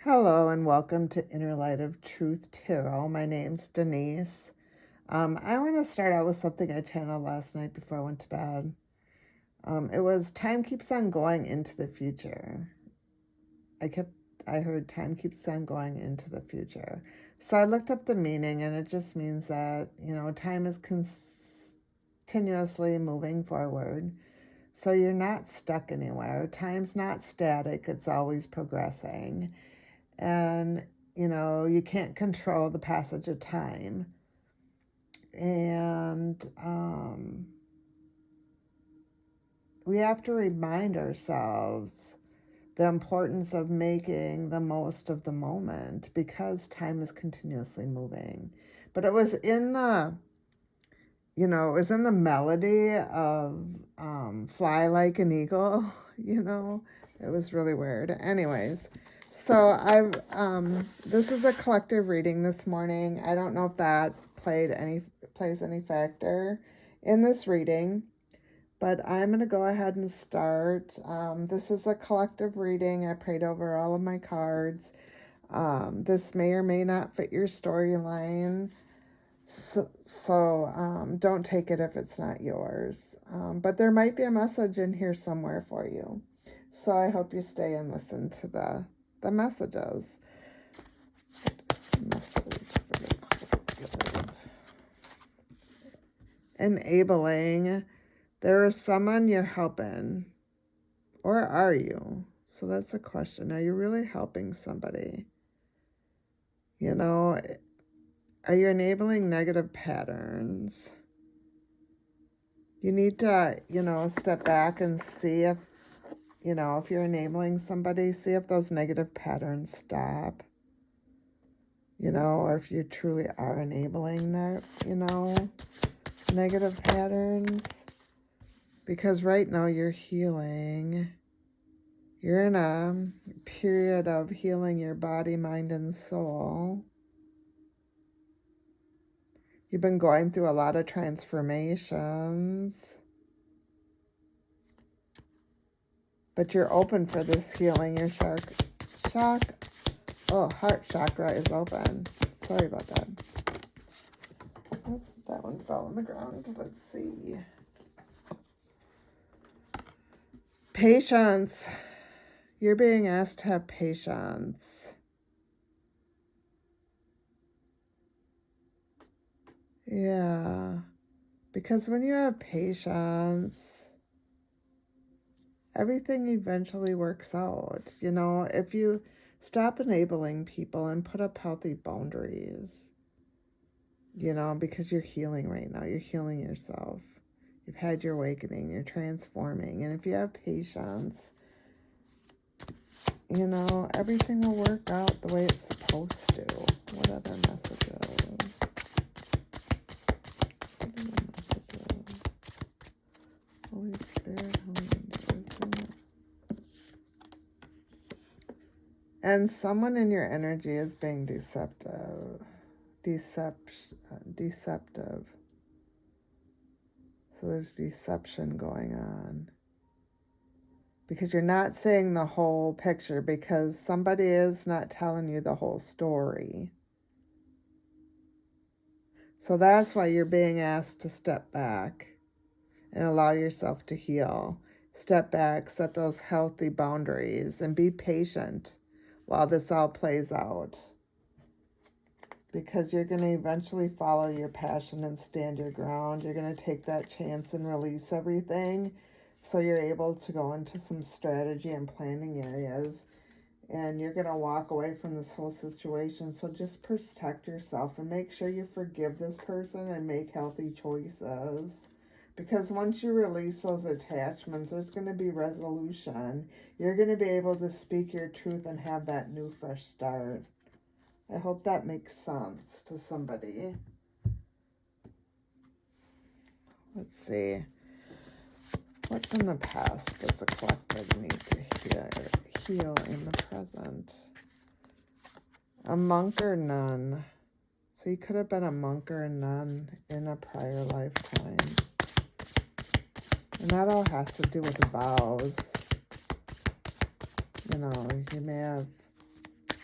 Hello and welcome to Inner Light of Truth Tarot. My name's Denise. I want to start out with something I channeled last night before I went to bed. It was time keeps on going into the future. I heard time keeps on going into the future. So I looked up the meaning, and it just means that, time is continuously moving forward. So you're not stuck anywhere. Time's not static, it's always progressing. And you can't control the passage of time. And we have to remind ourselves the importance of making the most of the moment because time is continuously moving. But it was in the melody of Fly Like an Eagle. It was really weird. Anyways, so this is a collective reading this morning. I don't know if that plays any factor in this reading, but I'm going to go ahead and start. This is a collective reading. I prayed over all of my cards. This may or may not fit your storyline. So don't take it if it's not yours. But there might be a message in here somewhere for you. So I hope you stay and listen to the messages. Message for the collective. Enabling. There is someone you're helping. Or are you? So that's a question. Are you really helping somebody? Are you enabling negative patterns? You need to, step back and see if you're enabling somebody, see if those negative patterns stop, or if you truly are enabling that, negative patterns. Because right now you're healing. You're in a period of healing your body, mind, and soul. You've been going through a lot of transformations. But you're open for this healing. Your heart chakra is open. Sorry about that. Oh, that one fell on the ground. Let's see. Patience. You're being asked to have patience. Yeah. Because when you have patience, everything eventually works out. If you stop enabling people and put up healthy boundaries, because you're healing right now. You're healing yourself. You've had your awakening. You're transforming. And if you have patience, everything will work out the way it's supposed to. What other messages? Holy Spirit, Holy Angels. And someone in your energy is being deceptive. Deceptive. So there's deception going on. Because you're not seeing the whole picture, because somebody is not telling you the whole story. So that's why you're being asked to step back and allow yourself to heal. Step back, set those healthy boundaries, and be patient while this all plays out. Because you're going to eventually follow your passion and stand your ground. You're going to take that chance and release everything. So you're able to go into some strategy and planning areas. And you're going to walk away from this whole situation. So just protect yourself and make sure you forgive this person and make healthy choices. Because once you release those attachments, there's going to be resolution. You're going to be able to speak your truth and have that new fresh start. I hope that makes sense to somebody. Let's see. What from the past does the collective need to heal in the present? A monk or nun. So you could have been a monk or a nun in a prior lifetime. And that all has to do with vows. You may have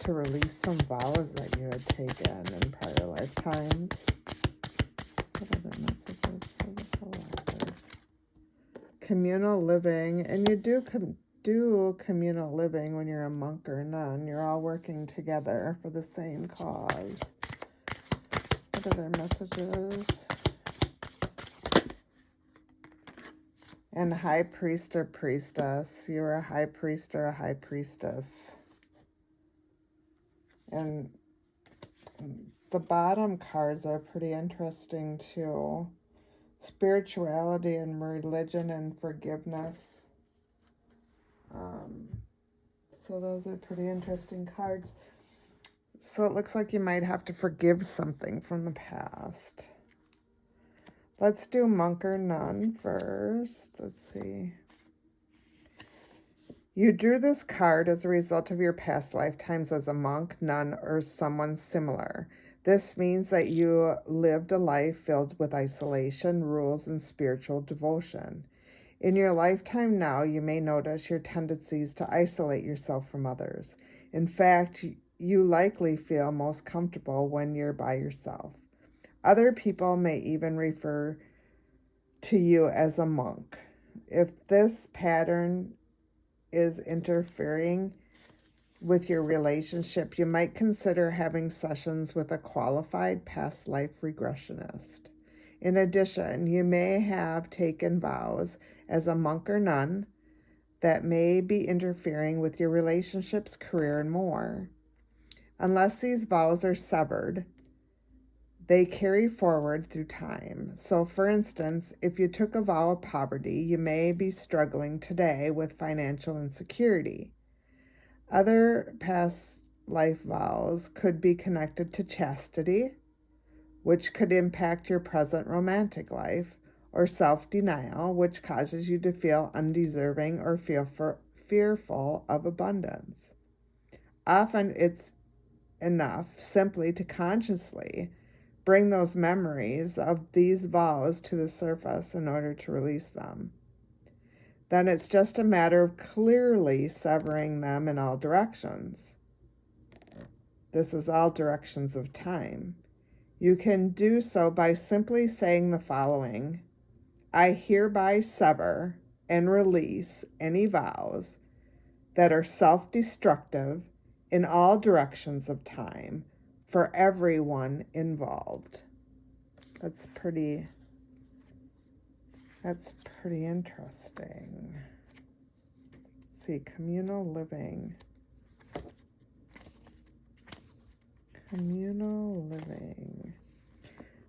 to release some vows that you had taken in prior lifetimes. What other messages for the collective? Communal living, and you do communal living when you're a monk or a nun. You're all working together for the same cause. What other messages? And high priest or priestess. You're a high priest or a high priestess. And the bottom cards are pretty interesting too. Spirituality and religion and forgiveness. So those are pretty interesting cards. So it looks like you might have to forgive something from the past. Let's do monk or nun first. Let's see. You drew this card as a result of your past lifetimes as a monk, nun, or someone similar. This means that you lived a life filled with isolation, rules, and spiritual devotion. In your lifetime now, you may notice your tendencies to isolate yourself from others. In fact, you likely feel most comfortable when you're by yourself. Other people may even refer to you as a monk. If this pattern is interfering with your relationship, you might consider having sessions with a qualified past life regressionist. In addition, you may have taken vows as a monk or nun that may be interfering with your relationships, career, and more. Unless these vows are severed, they carry forward through time. So, for instance, if you took a vow of poverty, you may be struggling today with financial insecurity. Other past life vows could be connected to chastity, which could impact your present romantic life, or self-denial, which causes you to feel undeserving or fearful of abundance. Often it's enough simply to consciously bring those memories of these vows to the surface in order to release them. Then it's just a matter of clearly severing them in all directions. This is all directions of time. You can do so by simply saying the following: I hereby sever and release any vows that are self-destructive in all directions of time for everyone involved. That's pretty interesting. Let's see, communal living. Communal living.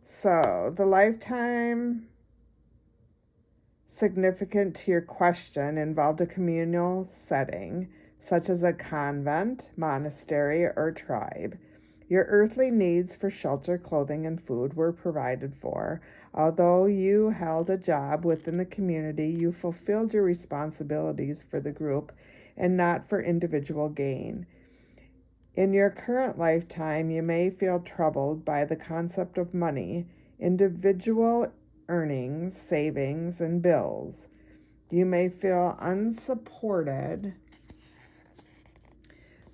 So the lifetime significant to your question involved a communal setting, such as a convent, monastery, or tribe. Your earthly needs for shelter, clothing, and food were provided for. Although you held a job within the community, you fulfilled your responsibilities for the group and not for individual gain. In your current lifetime, you may feel troubled by the concept of money, individual earnings, savings, and bills. You may feel unsupported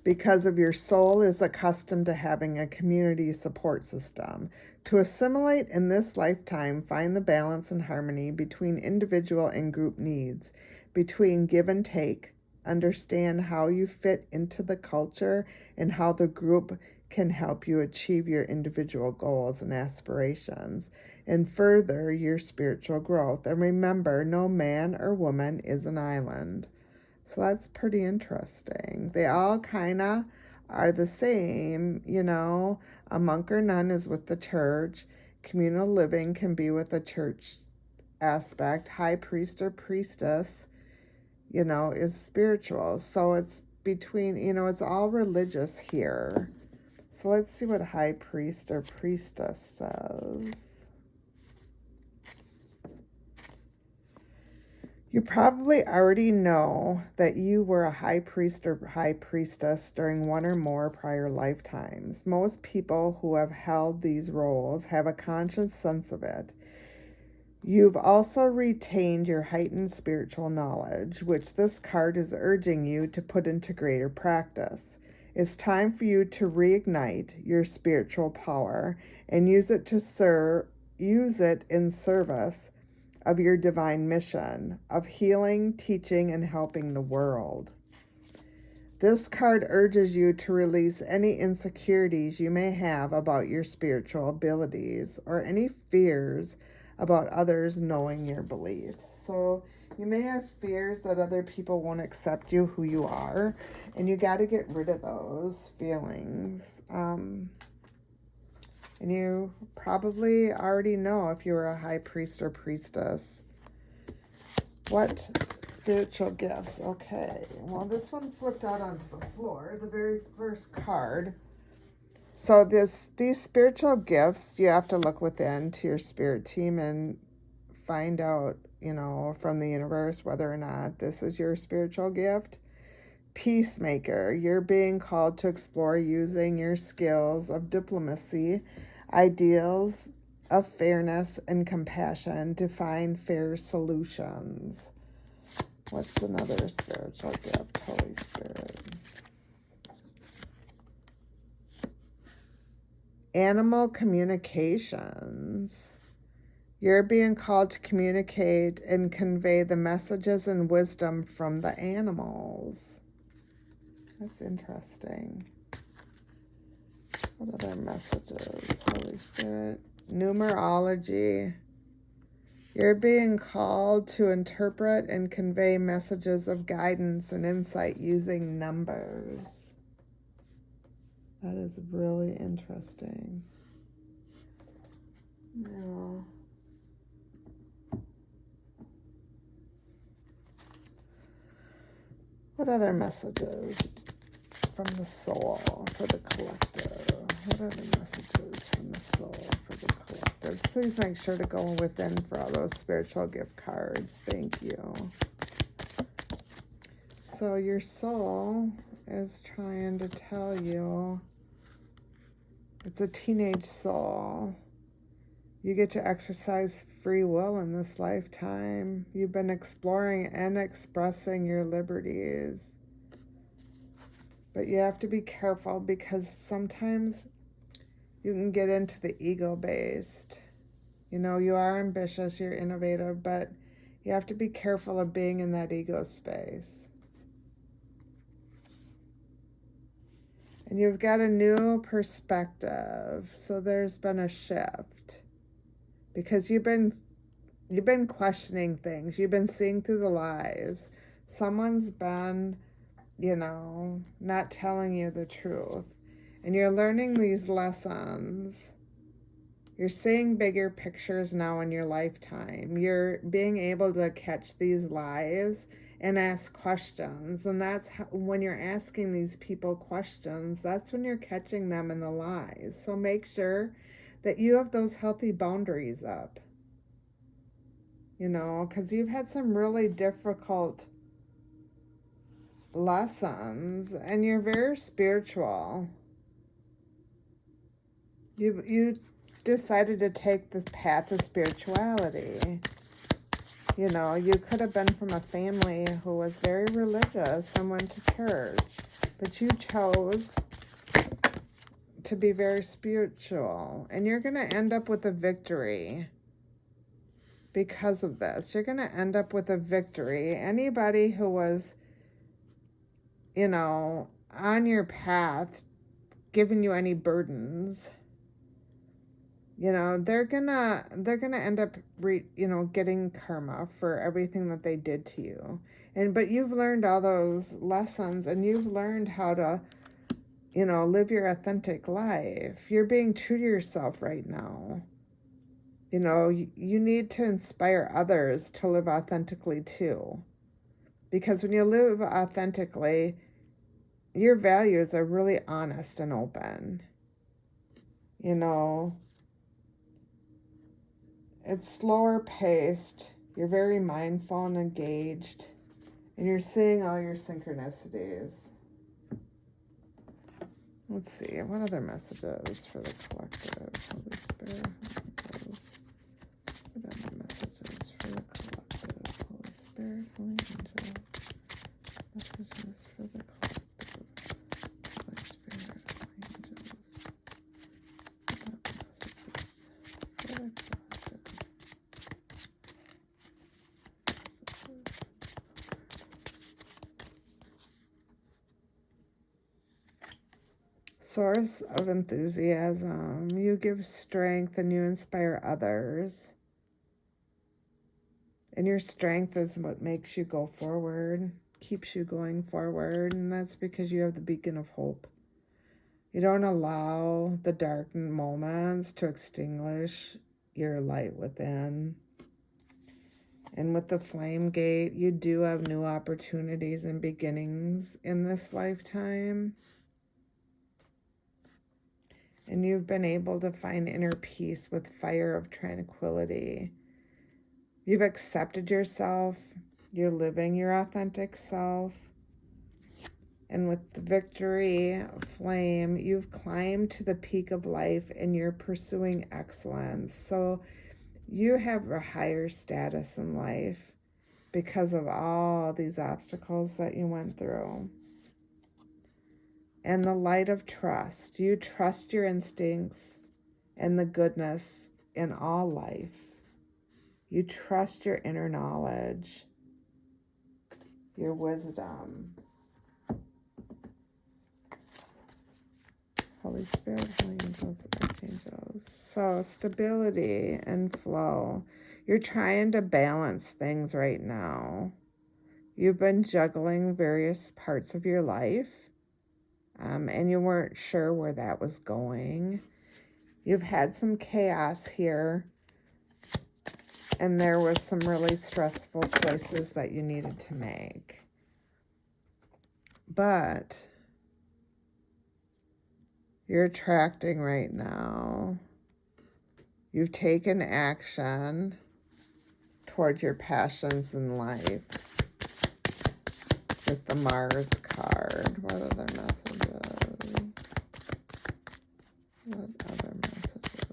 because of your soul is accustomed to having a community support system. To assimilate in this lifetime, find the balance and harmony between individual and group needs, between give and take. Understand how you fit into the culture and how the group can help you achieve your individual goals and aspirations and further your spiritual growth. And remember, no man or woman is an island. So that's pretty interesting. They all kind of are the same, you know. A monk or nun is with the church. Communal living can be with a church aspect. High priest or priestess, you know, is spiritual. So it's between, you know, it's all religious here. So let's see what high priest or priestess says. You probably already know that you were a high priest or high priestess during one or more prior lifetimes. Most people who have held these roles have a conscious sense of it. You've also retained your heightened spiritual knowledge, which this card is urging you to put into greater practice. It's time for you to reignite your spiritual power and use it in service of your divine mission of healing, teaching, and helping the world. This card urges you to release any insecurities you may have about your spiritual abilities or any fears about others knowing your beliefs. So you may have fears that other people won't accept you who you are, and you got to get rid of those feelings. And you probably already know, if you were a high priest or priestess, what spiritual gifts. Okay, well, this one flipped out onto the floor, the very first card. So these spiritual gifts, you have to look within to your spirit team and find out, from the universe whether or not this is your spiritual gift. Peacemaker, you're being called to explore using your skills of diplomacy, ideals of fairness and compassion to find fair solutions. What's another spiritual gift, Holy Spirit? Animal communications. You're being called to communicate and convey the messages and wisdom from the animals. That's interesting. What other messages, Holy Spirit? Numerology. You're being called to interpret and convey messages of guidance and insight using numbers. That is really interesting. Yeah. What other messages from the soul for the collective? What are the messages from the soul for the collectives? Please make sure to go within for all those spiritual gift cards. Thank you. So your soul is trying to tell you, it's a teenage soul. You get to exercise free will in this lifetime. You've been exploring and expressing your liberties. But you have to be careful, because sometimes you can get into the ego-based. You are ambitious, you're innovative, but you have to be careful of being in that ego space. And you've got a new perspective. So there's been a shift. Because you've been questioning things. You've been seeing through the lies. Someone's been, not telling you the truth. And you're learning these lessons. You're seeing bigger pictures now in your lifetime. You're being able to catch these lies and ask questions. And that's when you're asking these people questions, that's when you're catching them in the lies. So make sure that you have those healthy boundaries up, because you've had some really difficult lessons, and you're very spiritual. You decided to take this path of spirituality. You could have been from a family who was very religious and went to church, but you chose to be very spiritual, and you're going to end up with a victory because of this. You're going to end up with a victory. Anybody who was, on your path, giving you any burdens, they're gonna end up getting karma for everything that they did to you. But you've learned all those lessons, and you've learned how to live your authentic life. You're being true to yourself right now. You need to inspire others to live authentically too. Because when you live authentically, your values are really honest and open. It's slower paced. You're very mindful and engaged. And you're seeing all your synchronicities. Let's see, what other messages for the collective? Holy Spirit, what other messages for the collective? Holy Spirit, Holy Angels, messages for the collective. source of enthusiasm. You give strength and you inspire others. And your strength is what makes you go forward, keeps you going forward, and that's because you have the beacon of hope. You don't allow the dark moments to extinguish your light within. And with the flame gate, you do have new opportunities and beginnings in this lifetime. And you've been able to find inner peace with fire of tranquility. You've accepted yourself. You're living your authentic self. And with the victory flame, you've climbed to the peak of life and you're pursuing excellence. So you have a higher status in life because of all these obstacles that you went through. And the light of trust. You trust your instincts and the goodness in all life. You trust your inner knowledge, your wisdom. Holy Spirit, Holy Angels, Archangels. So stability and flow. You're trying to balance things right now. You've been juggling various parts of your life, and you weren't sure where that was going. You've had some chaos here, and there was some really stressful choices that you needed to make. But you're attracting right now. You've taken action towards your passions in life with the Mars card. What other messages? What other messages?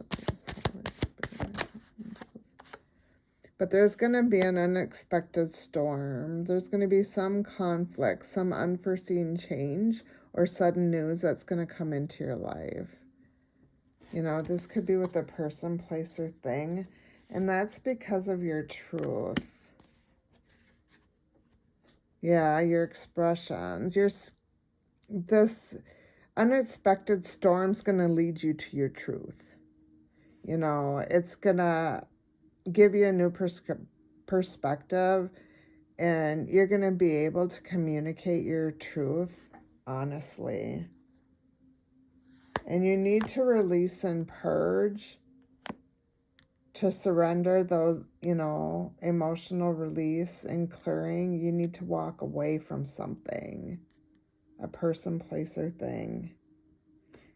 Holy Spirit. But there's going to be an unexpected storm. There's going to be some conflict, some unforeseen change or sudden news that's going to come into your life. You know, this could be with a person, place, or thing. And that's because of your truth. Yeah, your expressions. This unexpected storm's going to lead you to your truth. You know, it's going to give you a new perspective, and you're going to be able to communicate your truth honestly. And you need to release and purge to surrender those, emotional release and clearing. You need to walk away from something, a person, place, or thing.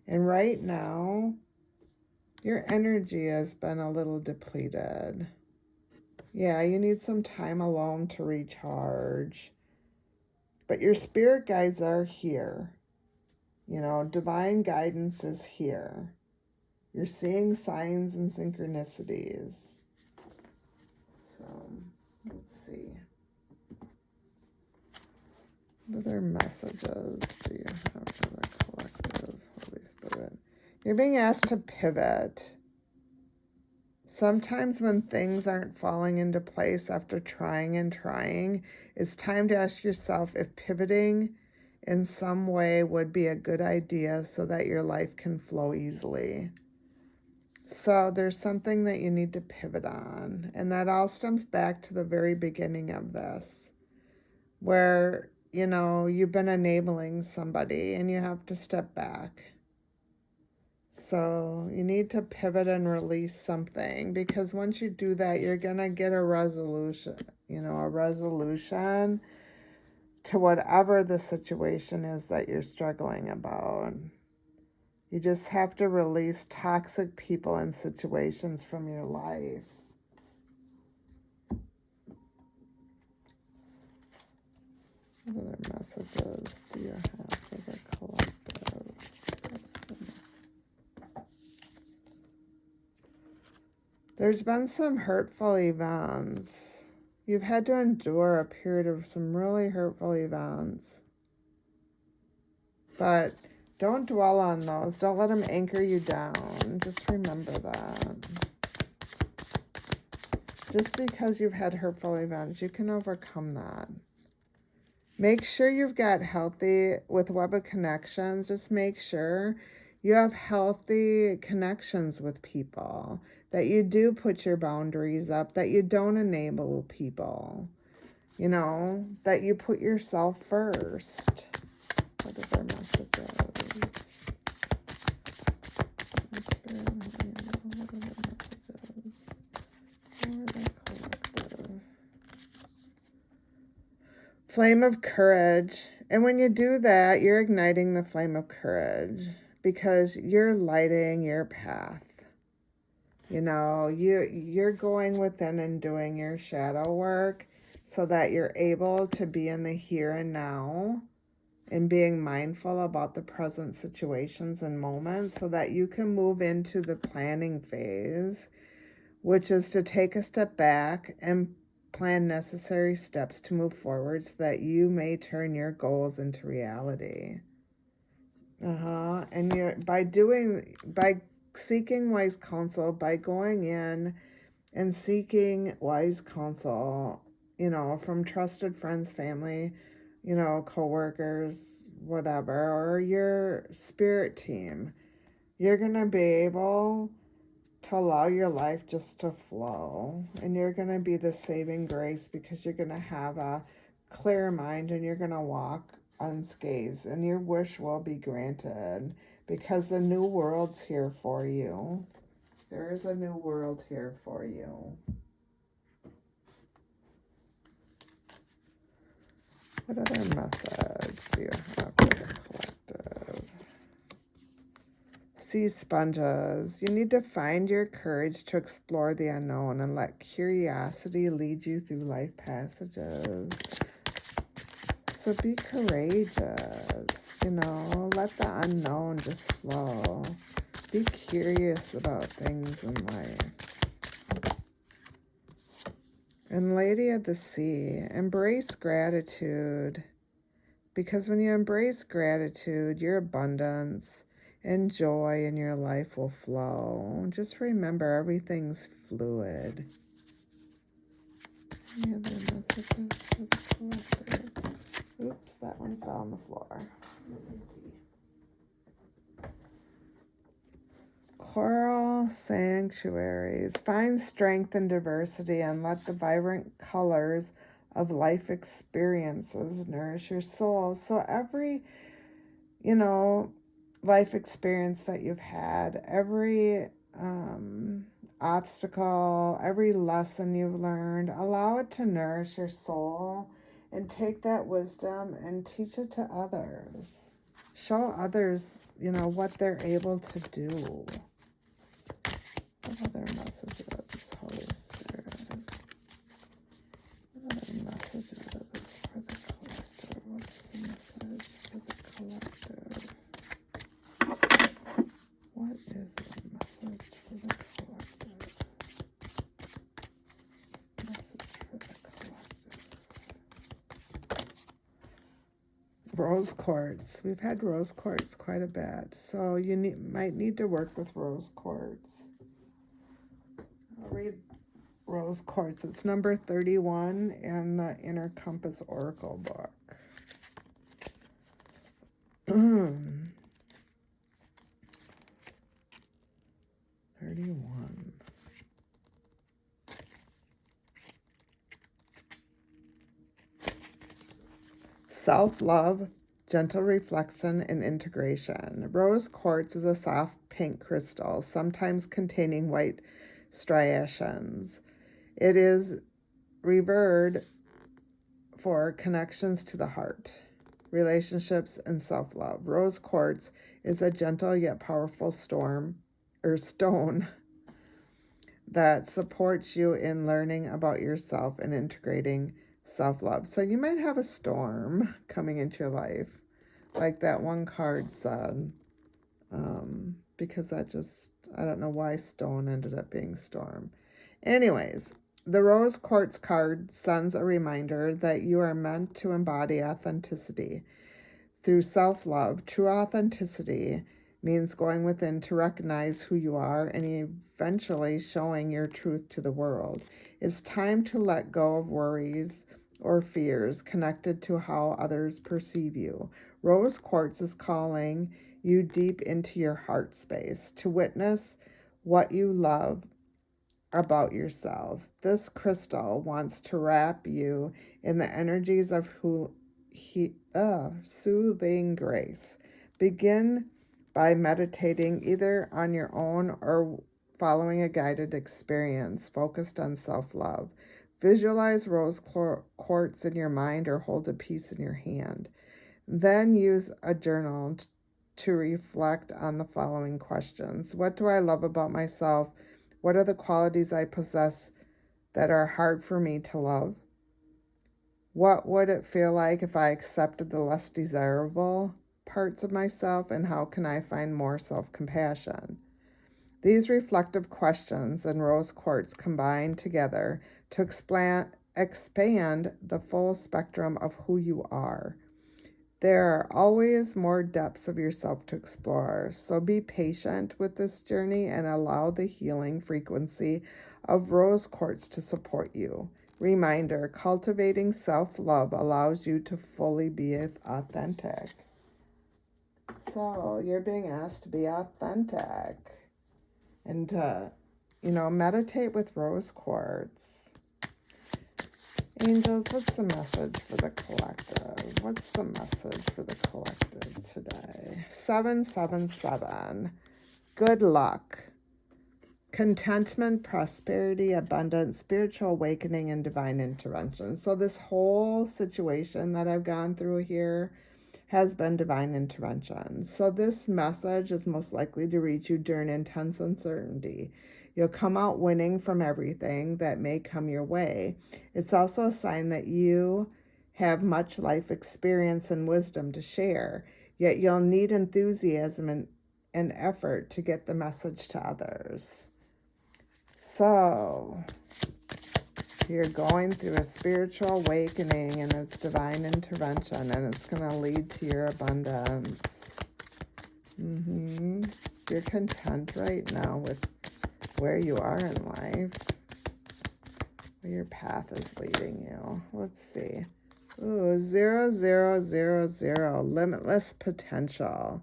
And right now, your energy has been a little depleted. Yeah, you need some time alone to recharge. But your spirit guides are here. Divine guidance is here. You're seeing signs and synchronicities. So, let's see. What other messages do you have for the collective, Holy Spirit? You're being asked to pivot. Sometimes when things aren't falling into place after trying and trying, it's time to ask yourself if pivoting in some way would be a good idea so that your life can flow easily. So there's something that you need to pivot on. And that all stems back to the very beginning of this, where, you've been enabling somebody and you have to step back. So you need to pivot and release something, because once you do that, you're going to get a resolution, to whatever the situation is that you're struggling about. You just have to release toxic people and situations from your life. What other messages do you have for the collective? There's been some hurtful events. You've had to endure a period of some really hurtful events. But don't dwell on those. Don't let them anchor you down. Just remember that. Just because you've had hurtful events, you can overcome that. Make sure you've got healthy, with Web of Connections, just make sure you have healthy connections with people, that you do put your boundaries up, that you don't enable people, you know, that you put yourself first. What is our messages? Flame of courage. And when you do that, you're igniting the flame of courage because you're lighting your path. You know, you're going within and doing your shadow work so that you're able to be in the here and now and being mindful about the present situations and moments so that you can move into the planning phase, which is to take a step back and plan necessary steps to move forward so that you may turn your goals into reality. And you're by seeking wise counsel, by going in and seeking wise counsel, you know, from trusted friends, family, you know, coworkers, whatever, or your spirit team, you're going to be able to allow your life just to flow. And you're going to be the saving grace because you're going to have a clear mind and you're going to walk unscathed and your wish will be granted because the new world's here for you. There is a new world here for you. What other message do you have for the collective? Sea sponges. You need to find your courage to explore the unknown and let curiosity lead you through life passages. So be courageous, you know, let the unknown just flow. Be curious about things in life. And Lady of the Sea, embrace gratitude. Because when you embrace gratitude, your abundance and joy in your life will flow. Just remember, everything's fluid. Any other messages for the collective? Oops, that one fell on the floor. Let me see. Coral sanctuaries. Find strength in diversity and let the vibrant colors of life experiences nourish your soul. So every, you know, life experience that you've had, every obstacle, every lesson you've learned, allow it to nourish your soul and take that wisdom and teach it to others. Show others, you know, what they're able to do. What other messages, Holy Spirit? What other messages for the collective? What's the message for the collective? What is the message for the collective? Message for the collective. Rose quartz. We've had rose quartz quite a bit, so you might need to work with rose quartz. I'll read rose quartz. It's number 31 in the Inner Compass Oracle book. 31. Self-love, gentle reflection, and integration. Rose quartz is a soft pink crystal, sometimes containing white striations. It is revered for connections to the heart, relationships, and self-love. Rose quartz is a gentle yet powerful stone that supports you in learning about yourself and integrating self-love. So you might have a storm coming into your life, like that one card said, because that just, I don't know why stone ended up being storm. Anyways, the rose quartz card sends a reminder that you are meant to embody authenticity through self-love. True authenticity means going within to recognize who you are and eventually showing your truth to the world. It's time to let go of worries or fears connected to how others perceive you. Rose quartz is calling you deep into your heart space to witness what you love about yourself. This crystal wants to wrap you in the energies of soothing grace. Begin by meditating either on your own or following a guided experience focused on self-love. Visualize rose quartz in your mind or hold a piece in your hand. Then use a journal to reflect on the following questions. What do I love about myself? What are the qualities I possess that are hard for me to love? What would it feel like if I accepted the less desirable parts of myself? And how can I find more self-compassion? These reflective questions and rose quartz combine together to expand the full spectrum of who you are. There are always more depths of yourself to explore, so be patient with this journey and allow the healing frequency of rose quartz to support you. Reminder, cultivating self-love allows you to fully be authentic. So you're being asked to be authentic and to, meditate with rose quartz. Angels, what's the message for the collective? What's the message for the collective today? 777. Good luck. Contentment, prosperity, abundance, spiritual awakening, and divine intervention. So this whole situation that I've gone through here has been divine intervention. So this message is most likely to reach you during intense uncertainty. You'll come out winning from everything that may come your way. It's also a sign that you have much life experience and wisdom to share, yet you'll need enthusiasm and effort to get the message to others. So, you're going through a spiritual awakening and it's divine intervention and it's going to lead to your abundance. You're content right now with where you are in life, where your path is leading you. Let's see. Ooh, 0000, limitless potential.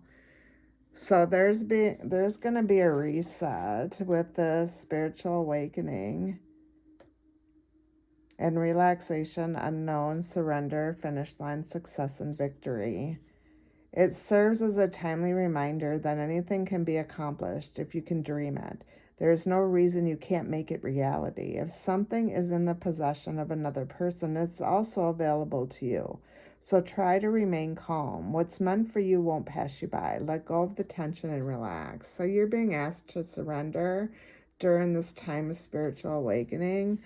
So there's going to be a reset with the spiritual awakening and relaxation, unknown, surrender, finish line, success, and victory. It serves as a timely reminder that anything can be accomplished if you can dream it. There is no reason you can't make it reality. If something is in the possession of another person, it's also available to you. So try to remain calm. What's meant for you won't pass you by. Let go of the tension and relax. So you're being asked to surrender during this time of spiritual awakening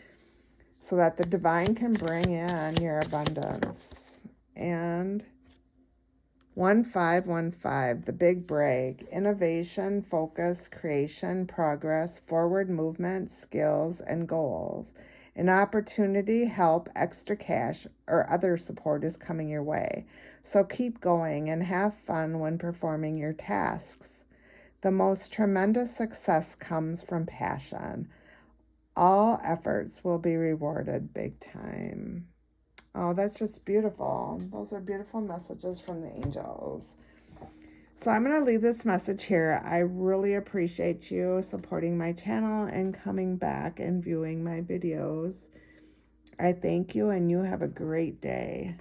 so that the divine can bring in your abundance. And 1515, the big break, innovation, focus, creation, progress, forward movement, skills, and goals. An opportunity, help, extra cash, or other support is coming your way. So keep going and have fun when performing your tasks. The most tremendous success comes from passion. All efforts will be rewarded big time. Oh, that's just beautiful. Those are beautiful messages from the angels. So I'm going to leave this message here. I really appreciate you supporting my channel and coming back and viewing my videos. I thank you and you have a great day.